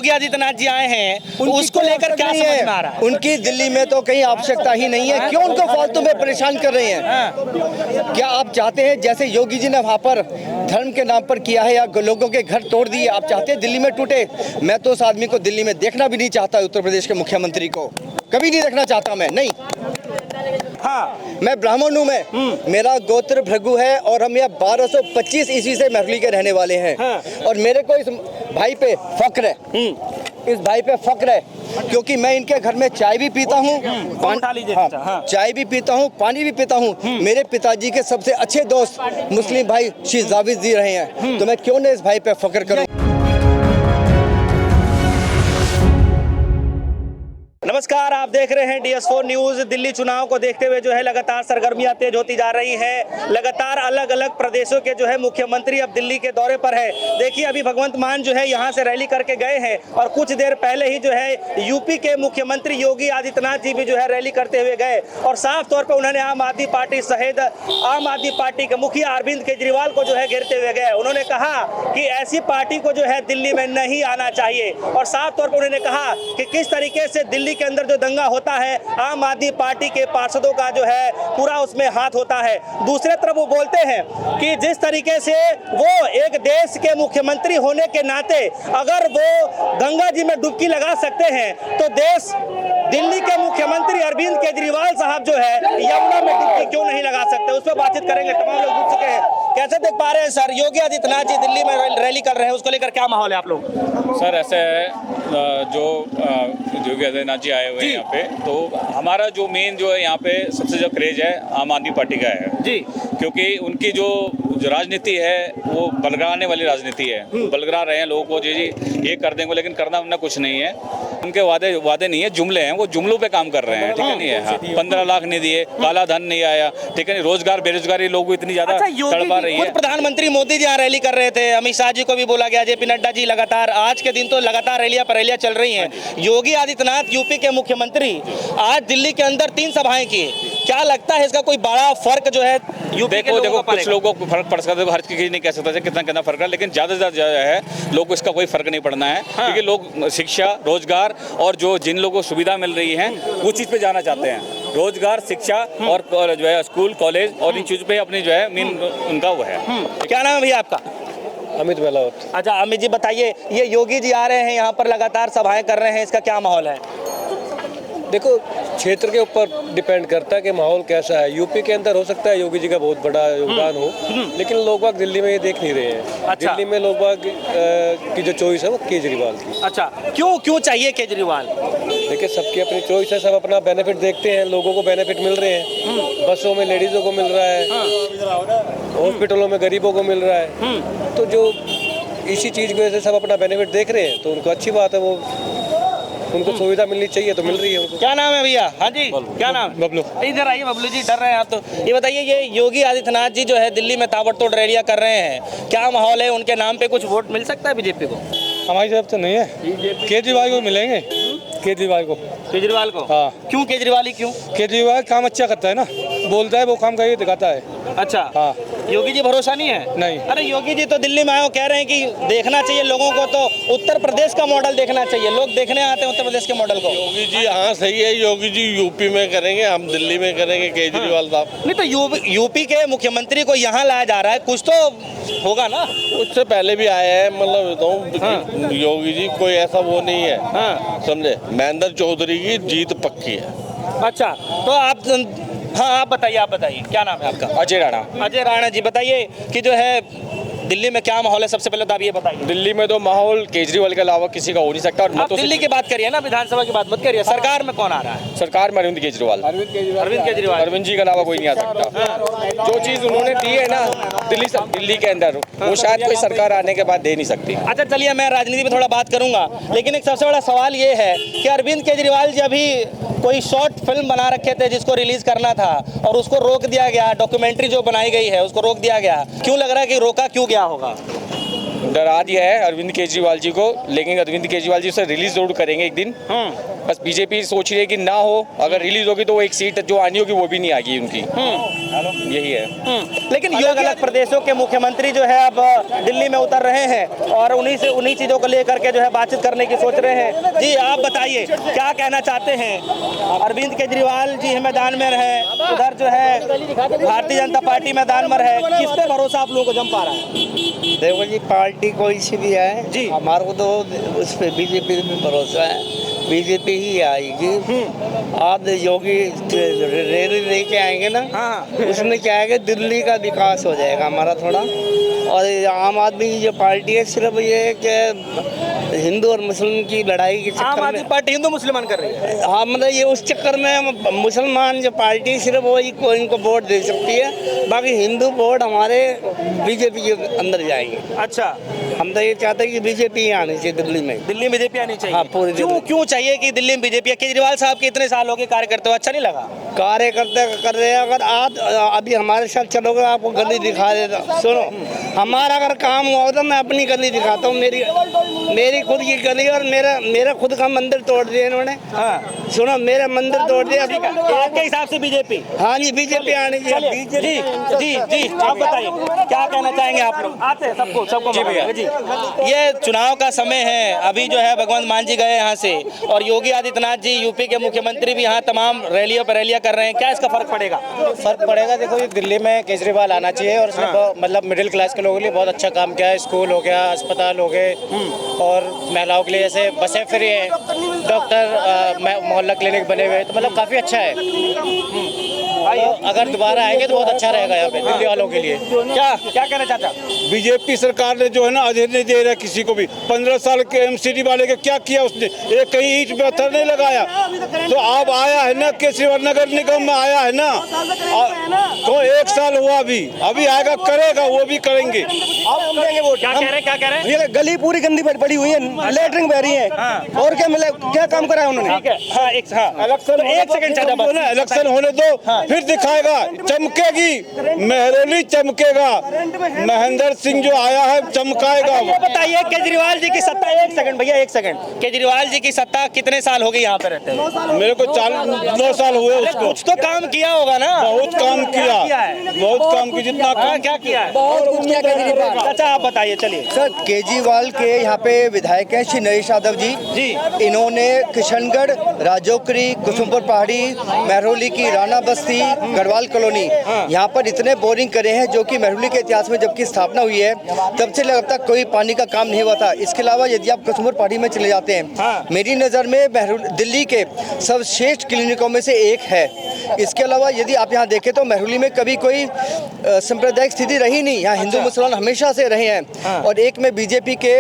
योगी आदित्यनाथ जी आए हैं, तो उसको लेकर क्या समझ में आ रहा है? उनकी दिल्ली में तो कहीं आवश्यकता ही नहीं है, क्यों उनको फालतू में परेशान कर रहे हैं? क्या आप चाहते हैं जैसे योगी जी ने वहाँ पर धर्म के नाम पर किया है या लोगों के घर तोड़ दिए, आप चाहते हैं दिल्ली में टूटे? मैं तो उस आदमी को दिल्ली में देखना भी नहीं चाहता, उत्तर प्रदेश के मुख्यमंत्री को कभी नहीं देखना चाहता मैं, नहीं। हाँ, मैं ब्राह्मण हूँ, मेरा गोत्र भृगु है और हम यहाँ 1225 ईस्वी से महरली के रहने वाले हैं। और मेरे को इस भाई पे फक्र है, इस भाई पे फक्र है, क्योंकि मैं इनके घर में चाय भी पीता हूँ, चाय भी पीता हूँ, पानी भी पीता हूँ। मेरे पिताजी के सबसे अच्छे दोस्त मुस्लिम भाई श्री जावेद जी रहे हैं, तो मैं क्यों न इस भाई पे फक्र करूँ। नमस्कार, आप देख रहे हैं DS4 न्यूज। दिल्ली चुनाव को देखते हुए जो है लगातार सरगर्मियां तेज होती जा रही है। लगातार अलग अलग प्रदेशों के जो है मुख्यमंत्री अब दिल्ली के दौरे पर है। देखिए, अभी भगवंत मान जो है यहां से रैली करके गए हैं और कुछ देर पहले ही जो है यूपी के मुख्यमंत्री योगी आदित्यनाथ जी भी जो है रैली करते हुए गए और साफ तौर पर उन्होंने आम आदमी पार्टी सहित आम आदमी पार्टी के मुखिया अरविंद केजरीवाल को जो है घेरते हुए गए। उन्होंने कहा कि ऐसी पार्टी को जो है दिल्ली में नहीं आना चाहिए और साफ तौर पर उन्होंने कहा कि किस तरीके से दिल्ली के अंदर जो दंगा होता है आम आदमी पार्टी के पार्षदों का जो है पूरा उसमें हाथ होता है। दूसरे तरफ वो बोलते हैं कि जिस तरीके से वो एक देश के मुख्यमंत्री होने के नाते अगर वो गंगा जी में डुबकी लगा सकते हैं तो देश दिल्ली के मुख्यमंत्री अरविंद केजरीवाल साहब जो है यमुना में डुबकी क्यों नहीं लगा सकते, उस पर बातचीत करेंगे। तमाम लोग जुड़ चुके हैं। कैसे देख पा रहे हैं सर, योगी आदित्यनाथ जी दिल्ली में रैली कर रहे हैं, उसको लेकर क्या माहौल है आप लोग? सर ऐसे है, जो योगी आदित्यनाथ जी आए हुए हैं यहाँ पे, तो हमारा जो मेन जो है यहाँ पे सबसे जो क्रेज है आम आदमी पार्टी का है जी, क्योंकि उनकी जो राजनीति है वो बलगराने वाली राजनीति है। बलगरा रहे हैं लोगों को, जी ये कर देंगे, लेकिन करना उन्हें कुछ नहीं है। उनके वादे नहीं है, जुमले हैं, वो जुमलों पे काम कर रहे हैं, ठीक है नहीं है। हाँ, 15 लाख नहीं दिए, काला धन नहीं आया, ठीक है नहीं, रोजगार बेरोजगारी लोगों को इतनी ज्यादा तड़पा रही है। प्रधानमंत्री मोदी जी यहाँ रैली कर रहे थे, अमित शाह जी को भी बोला गया, JP नड्डा जी लगातार आज के दिन तो लगातार रैलियां पर रैलियां चल रही हैं। योगी आदित्यनाथ यूपी के मुख्यमंत्री आज दिल्ली के अंदर 3 सभाएं की, क्या लगता है इसका कोई बड़ा फर्क जो है यूपी के लोगों को? कुछ लोगों को फर्क पड़ सकता है, हर चीज नहीं कह सकता कितना फर्क है, लेकिन ज्यादा से ज्यादा है लोग को इसका कोई फर्क नहीं पड़ना है। क्योंकि लोग शिक्षा, रोजगार और जो जिन लोगों को सुविधा मिल रही है वो चीज पे जाना चाहते हैं। रोजगार, शिक्षा और जो है स्कूल, कॉलेज और इन चीजों पे अपनी जो है मेन उनका वो है। क्या नाम है भैया आपका? अमित बहलावत। अच्छा अमित जी, बताइए, ये योगी जी आ रहे हैं यहाँ पर लगातार सभाएं कर रहे हैं, इसका क्या माहौल है? देखो, क्षेत्र के ऊपर डिपेंड करता है कि माहौल कैसा है। यूपी के अंदर हो सकता है योगी जी का बहुत बड़ा योगदान हो, लेकिन लोग बाग दिल्ली में ये देख नहीं रहे हैं। अच्छा। दिल्ली में लोग बाग की जो चॉइस है वो केजरीवाल की। अच्छा, क्यों चाहिए केजरीवाल? देखिए, सबकी अपनी चॉइस है, सब अपना बेनिफिट देखते हैं। लोगों को बेनिफिट मिल रहे हैं, बसों में लेडीजों को मिल रहा है, हॉस्पिटलों में गरीबों को मिल रहा है, तो जो इसी चीज़ की वजह से सब अपना बेनिफिट देख रहे हैं, तो उनको अच्छी बात है, वो उनको सुविधा मिलनी चाहिए तो मिल रही है उनको। क्या नाम है भैया? हाँ जी, क्या नाम? बबलू। इधर आइए बबलू जी, डर रहे हैं आप तो। ये बताइए, ये योगी आदित्यनाथ जी जो है दिल्ली में ताबड़तोड़ रैलियां कर रहे हैं, क्या माहौल है? उनके नाम पे कुछ वोट मिल सकता है बीजेपी को? हमारी तरफ तो नहीं है, केजरीवाल को मिलेंगे। केजरीवाल को? हाँ। क्यों केजरीवाल ही क्यों? केजरीवाल काम अच्छा करता है ना, बोलता है वो काम करके दिखाता है। अच्छा, हाँ। योगी जी भरोसा नहीं है? नहीं। अरे योगी जी तो दिल्ली में आए, कह रहे हैं कि देखना चाहिए लोगों को, तो उत्तर प्रदेश का मॉडल देखना चाहिए, लोग देखने आते हैं उत्तर प्रदेश के मॉडल को। योगी जी हाँ सही है, योगी जी यूपी में करेंगे, हम दिल्ली में करेंगे केजरीवाल साहब। नहीं तो यूपी के मुख्यमंत्री को यहाँ लाया जा रहा है, कुछ तो होगा ना? उससे पहले भी आए हैं, मतलब योगी जी कोई ऐसा वो नहीं है, समझे। महेंद्र चौधरी की जीत पक्की है। अच्छा, तो आप बताइए क्या नाम है आपका? अजय राणा। अजय राणा जी, बताइए कि जो है दिल्ली में क्या माहौल है? सबसे पहले तो आप ये बताइए। दिल्ली में तो माहौल केजरीवाल के अलावा किसी का हो नहीं सकता। और आप दिल्ली की बात करिए ना, विधानसभा की बात मत करिए। सरकार में कौन आ रहा है? सरकार में अरविंद केजरीवाल। अरविंद जी के अलावा कोई नहीं आ सकता। जो चीज़ उन्होंने दी है ना दिल्ली के अंदर, वो शायद कोई सरकार आने के बाद दे नहीं सकती। अच्छा चलिए, मैं राजनीति पे थोड़ा बात करूंगा, लेकिन एक सबसे बड़ा सवाल ये है कि अरविंद केजरीवाल जी अभी कोई शॉर्ट फिल्म बना रखे थे जिसको रिलीज करना था और उसको रोक दिया गया। डॉक्यूमेंट्री जो बनाई गई है उसको रोक दिया गया। क्यों लग रहा है कि रोका क्यों गया होगा? डरा दिया है अरविंद केजरीवाल जी को, लेकिन अरविंद केजरीवाल जी उसे रिलीज जरूर करेंगे एक दिन। बस बीजेपी सोच रही है कि ना हो, अगर रिलीज होगी तो वो एक सीट जो आनी होगी वो भी नहीं आएगी उनकी। यही है। लेकिन अलग अलग प्रदेशों के मुख्यमंत्री जो है अब दिल्ली में उतर रहे हैं और उन्हीं चीजों को लेकर के जो है बातचीत करने की सोच रहे हैं। जी आप बताइए क्या कहना चाहते हैं? अरविंद केजरीवाल जी मैदान में रहे, उधर जो है भारतीय जनता पार्टी मैदान में रहे, किस पे भरोसा आप लोगों को जम पा रहा है? देखो जी, पार्टी कोई सी भी है जी, हमारे को तो उस पर बीजेपी पे भरोसा है, बीजेपी ही आएगी। आप योगी रैली लेके आएंगे ना, उसमें क्या है कि दिल्ली का विकास हो जाएगा हमारा थोड़ा। और आम आदमी की जो पार्टी है सिर्फ ये है कि हिंदू और मुस्लिम की लड़ाई के आम चक्कर आदमी में, पार्टी हिंदू मुसलमान कर रही है। हाँ मतलब ये उस चक्कर में मुसलमान जो पार्टी सिर्फ वही को इनको वोट दे सकती है, बाकी हिंदू वोट हमारे बीजेपी के अंदर जाएंगे। अच्छा, हम तो ये चाहते हैं कि बीजेपी ही आनी चाहिए दिल्ली में। दिल्ली में बीजेपी आनी चाहिए। हाँ, पूरी क्यों चाहिए कि दिल्ली में बीजेपी? केजरीवाल साहब के इतने साल हो गए कार्य करते हुए, अच्छा नहीं लगा? कार्यकर्ता कर रहे हैं। अगर आप अभी हमारे साथ चलोगे आपको गली दिखा देता। सुनो, हमारा अगर काम हुआ तो मैं अपनी गली दिखाता हूँ, मेरी खुद की गली, और मेरा खुद का मंदिर तोड़ दिया इन्होंने। हाँ सुनो, मेरा मंदिर तोड़ दिया। आपके हिसाब से बीजेपी? हाँ जी, बीजेपी आनी चाहिए। जी जी जी, आप बताइए क्या कहना चाहेंगे आप लोग? आते हैं सबको जी भैया जी। ये चुनाव का समय है, अभी जो है भगवंत मान जी गए यहाँ से और योगी आदित्यनाथ जी यूपी के मुख्यमंत्री भी यहाँ तमाम रैलियों पर रैलियाँ कर रहे हैं, क्या इसका फर्क पड़ेगा? फर्क पड़ेगा। देखो ये दिल्ली में केजरीवाल आना चाहिए और उसने मतलब मिडिल क्लास के लोगों के लिए बहुत अच्छा काम किया है। स्कूल हो गया, अस्पताल हो गए, और महिलाओं के लिए जैसे बसें फ्री है, डॉक्टर मोहल्ला क्लिनिक बने हुए, तो मतलब काफ़ी अच्छा है। तो अगर दोबारा आएंगे तो बहुत अच्छा रहेगा यहाँ पे दिल्ली वालों के लिए। क्या कहना चाहता? बीजेपी सरकार ने जो है ना अधेर नहीं दे रहा किसी को भी। 15 साल के एमसीडी वाले के क्या किया उसने? एक कहीं ईंट पत्थर नहीं लगाया। तो अब आया है ना केजरीवाल, नगर निगम में आया है ना, तो 1 साल हुआ अभी आएगा, करेगा, वो भी करेंगे। क्या कह रहे हैं? ये गली पूरी गंदी पड़ी हुई है, लेटरिंग बह रही है, और क्या मिले, क्या काम करा है उन्होंने? ठीक है, हाँ एक सेकंड चाचा, इलेक्शन होने दो, फिर दिखाएगा, चमकेगी मेहरौली, चमकेगा। महेंद्र सिंह जो आया है चमकाएगा। ये बताइए केजरीवाल जी की सत्ता, एक सेकंड भैया, एक सेकंड, केजरीवाल जी की सत्ता कितने साल हो गई यहाँ पे रहते हैं? मेरे को 9 साल हुए उसको। कुछ तो काम किया होगा ना? बहुत काम किया, बहुत काम किया, जितना काम क्या किया है? बहुत कुछ किया केजरीवाल। चाचा आप बताइए, चलिए। सर, केजरीवाल के यहाँ पे विधायक हैं श्री नरेश यादव जी। इन्होंने किशनगढ़, राजौकरी, कुसुमपुर पहाड़ी, महरौली की राणा बस्ती, गढ़वाल कॉलोनी, यहाँ पर इतने बोरिंग करे हैं जो कि महरौली के इतिहास में जबकि स्थापना हुई है तब से अब तक कोई पानी का काम नहीं हुआ था। इसके अलावा यदि आप कुसुमपुर पहाड़ी में चले जाते हैं, मेरी नज़र में दिल्ली के सर्वश्रेष्ठ क्लिनिकों में से एक है। इसके अलावा यदि आप यहाँ देखें तो महरौली में कभी कोई सांप्रदायिक स्थिति रही नहीं, यहाँ हिंदू मुसलमान हमेशा से रहे हैं। और एक मैं बीजेपी के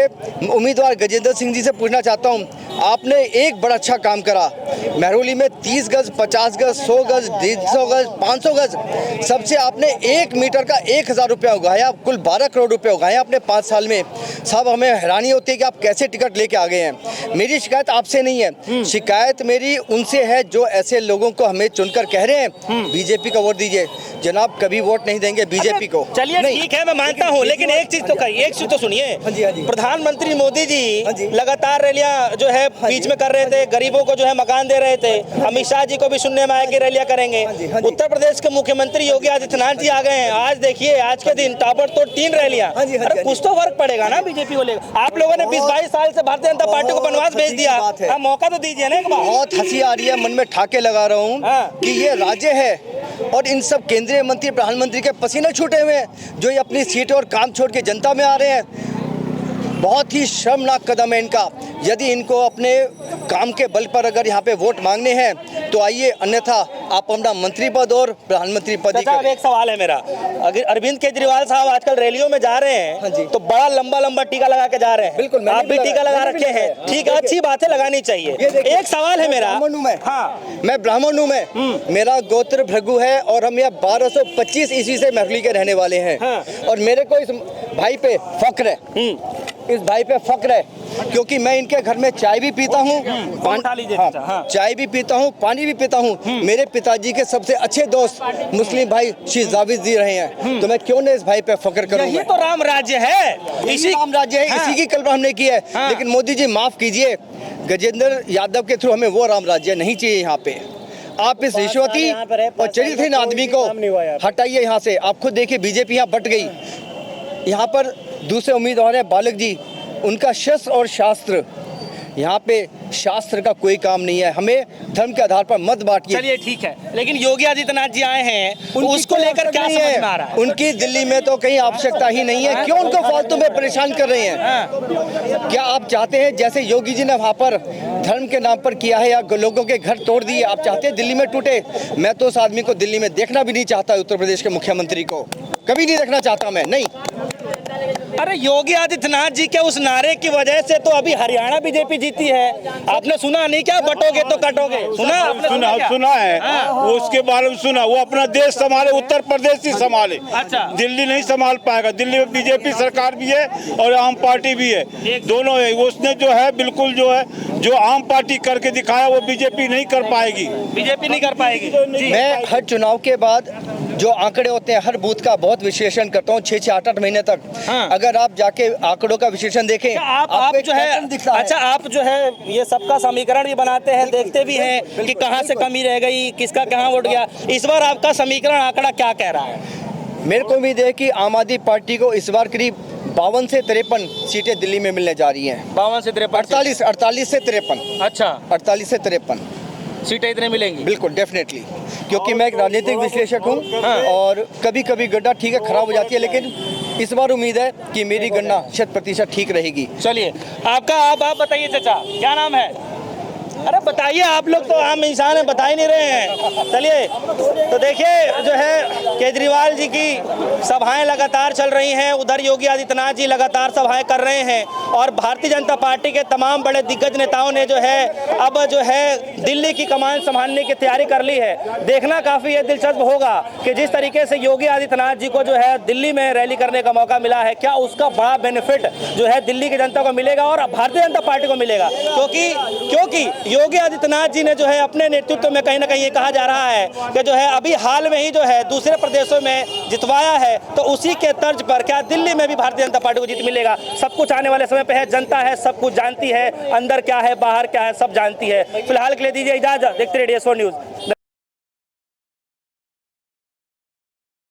उम्मीदवार गजेंद्र सिंह जी से पूछना चाहता हूँ, आपने एक बड़ा अच्छा काम करा। महरौली में 30 गज, 50 गज, 100 गज, 150 गज, 500 गज, सबसे आपने 1 मीटर का 1000 रुपया उगाया, कुल 12 करोड़ रुपए उगाए आपने 5 साल में। साहब हमें हैरानी होती है कि आप कैसे टिकट लेके आ गए हैं। मेरी शिकायत आपसे नहीं है, शिकायत मेरी उनसे है जो ऐसे लोगों को हमें चुनकर कह रहे हैं बीजेपी का वोट दीजिए। जनाब कभी वोट नहीं देंगे बीजेपी को। चलिए ठीक है, मैं मानता हूँ, लेकिन एक चीज तो सुनिए। प्रधानमंत्री मोदी जी लगातार रैलियां जो है बीच में कर रहे थे, गरीबों को जो है मकान दे रहे थे। अमित शाह जी को भी सुनने में आया कि रैलियां करेंगे। उत्तर प्रदेश के मुख्यमंत्री योगी आदित्यनाथ जी आ गए हैं। आज देखिए, आज के दिन ताबड़तोड़ 3 रैलियां। अरे कुछ तो फर्क पड़ेगा ना बीजेपी को लेकर। आप लोगों ने 20-22 साल से भारतीय जनता पार्टी को वनवास भेज दिया, अब मौका तो दीजिए ना एक बार। बहुत हंसी आ रही है, मन में ठाके लगा रहा हूँ कि ये राज्य है और इन सब केंद्रीय मंत्री, प्रधानमंत्री के पसीने छूटे हुए हैं जो ये अपनी सीट और काम छोड़ के जनता में आ रहे हैं। बहुत ही शर्मनाक कदम है इनका। यदि इनको अपने काम के बल पर अगर यहाँ पे वोट मांगने हैं तो आइए, अन्यथा आप अपना मंत्री पद और प्रधानमंत्री पद। अब एक सवाल है मेरा, अगर अरविंद केजरीवाल साहब आजकल रैलियों में जा रहे हैं तो बड़ा लंबा टीका लगा के जा रहे हैं। बिल्कुल, आप भी टीका लगा रखे हैं, ठीक है, अच्छी बात है, लगानी चाहिए। एक सवाल है मेरा, मैं ब्राह्मण हूँ, मेरा गोत्र भृगु है और हम यहाँ 1225 ईस्वी से महरौली के रहने वाले हैं। और मेरे को इस भाई पे फक्र है, इस भाई पे फक्र है, क्योंकि मैं इनके घर में चाय भी पीता हूँ, चाय भी पीता हूँ, पानी भी पीता हूँ। मेरे पिताजी के सबसे अच्छे दोस्त मुस्लिम भाई श्री जावेद जी रहे हैं, तो मैं क्यों नहीं इस भाई पे फख्र करूं? यही तो राम राज्य है, इसी राम राज्य है, इसी की कल्पना हमने की है। लेकिन मोदी जी माफ कीजिए, गजेंद्र यादव के थ्रू हमें वो राम राज्य नहीं चाहिए यहाँ पे। आप इस रिश्वती और चरित्रहीन आदमी को हटाइए यहाँ से। आप खुद देखिए बीजेपी यहाँ बट गई। यहाँ पर दूसरे उम्मीदवार हैं बालक जी, उनका शस्त्र और शास्त्र, यहाँ पे शास्त्र का कोई काम नहीं है। हमें धर्म के आधार पर मत बांटिए। चलिए ठीक है, लेकिन योगी आदित्यनाथ जी आए हैं, उसको लेकर क्या समझ में आ रहा है? उनकी दिल्ली में तो कहीं आवश्यकता ही नहीं है, क्यों उनको फालतू में परेशान कर रहे हैं? क्या आप चाहते हैं जैसे योगी जी ने वहाँ पर धर्म के नाम पर किया है या लोगों के घर तोड़ दिए, आप चाहते हैं दिल्ली में टूटे? मैं तो उस आदमी को दिल्ली में देखना भी नहीं चाहता, उत्तर प्रदेश के मुख्यमंत्री को कभी नहीं देखना चाहता मैं, नहीं। अरे योगी आदित्यनाथ जी के उस नारे की वजह से तो अभी हरियाणा बीजेपी जीती है। आपने सुना नहीं क्या, बटोगे तो कटोगे? सुना आपने? सुना है, उसके बारे में सुना। वो अपना देश संभाले, उत्तर प्रदेश ही संभाले। अच्छा, दिल्ली नहीं संभाल पाएगा। दिल्ली में बीजेपी सरकार भी है और आम पार्टी भी है, दोनों है। उसने जो है बिल्कुल जो है, जो आम पार्टी करके दिखाया वो बीजेपी नहीं कर पाएगी। बीजेपी नहीं कर पाएगी। मैं हर चुनाव के बाद जो आंकड़े होते हैं हर बूथ का बहुत विश्लेषण करता हूँ, 6-6, 8-8 महीने तक। अगर आप जाके आंकड़ों का विश्लेषण देखें, आप जो है, अच्छा आप जो है ये सबका समीकरण भी बनाते हैं, देखते भी हैं कि कहाँ से कमी रह गई, किसका कहाँ वोट गया। इस बार आपका समीकरण आंकड़ा क्या कह रहा है? मेरे को उम्मीद है कि आम आदमी पार्टी को इस बार करीब 52 से 53 सीटें दिल्ली में मिलने जा रही हैं। 52 से 53, 48 से 53। अच्छा, 48 से 53 सीटें इतने मिलेंगी? बिल्कुल, डेफिनेटली, क्योंकि मैं एक राजनीतिक विश्लेषक हूँ और कभी कभी गड्ढा ठीक है खराब हो जाती है, लेकिन इस बार उम्मीद है कि मेरी गणना 100% ठीक रहेगी। चलिए आपका, आप बताइए चाचा, क्या नाम है? अरे बताइए, आप लोग तो आम इंसान हैं, बता ही नहीं रहे हैं। चलिए, तो देखिए जो है केजरीवाल जी की सभाएं लगातार चल रही हैं, उधर योगी आदित्यनाथ जी लगातार सभाएं कर रहे हैं और भारतीय जनता पार्टी के तमाम बड़े दिग्गज नेताओं ने जो है अब जो है दिल्ली की कमान संभालने की तैयारी कर ली है। देखना काफ़ी ये दिलचस्प होगा कि जिस तरीके से योगी आदित्यनाथ जी को जो है दिल्ली में रैली करने का मौका मिला है, क्या उसका बड़ा बेनिफिट जो है दिल्ली की जनता को मिलेगा और भारतीय जनता पार्टी को मिलेगा। क्योंकि योगी आदित्यनाथ जी ने जो है अपने नेतृत्व में कहीं ना कहीं ये कहा जा रहा है कि जो है अभी हाल में ही जो है दूसरे प्रदेशों में जितवाया है, तो उसी के तर्ज पर क्या दिल्ली में भी भारतीय जनता पार्टी को जीत मिलेगा? सब कुछ आने वाले समय पे है। जनता है, सब कुछ जानती है, अंदर क्या है बाहर क्या है सब जानती है। फिलहाल के लिए दीजिए इजाजत, देखते रहिए DS4 न्यूज़।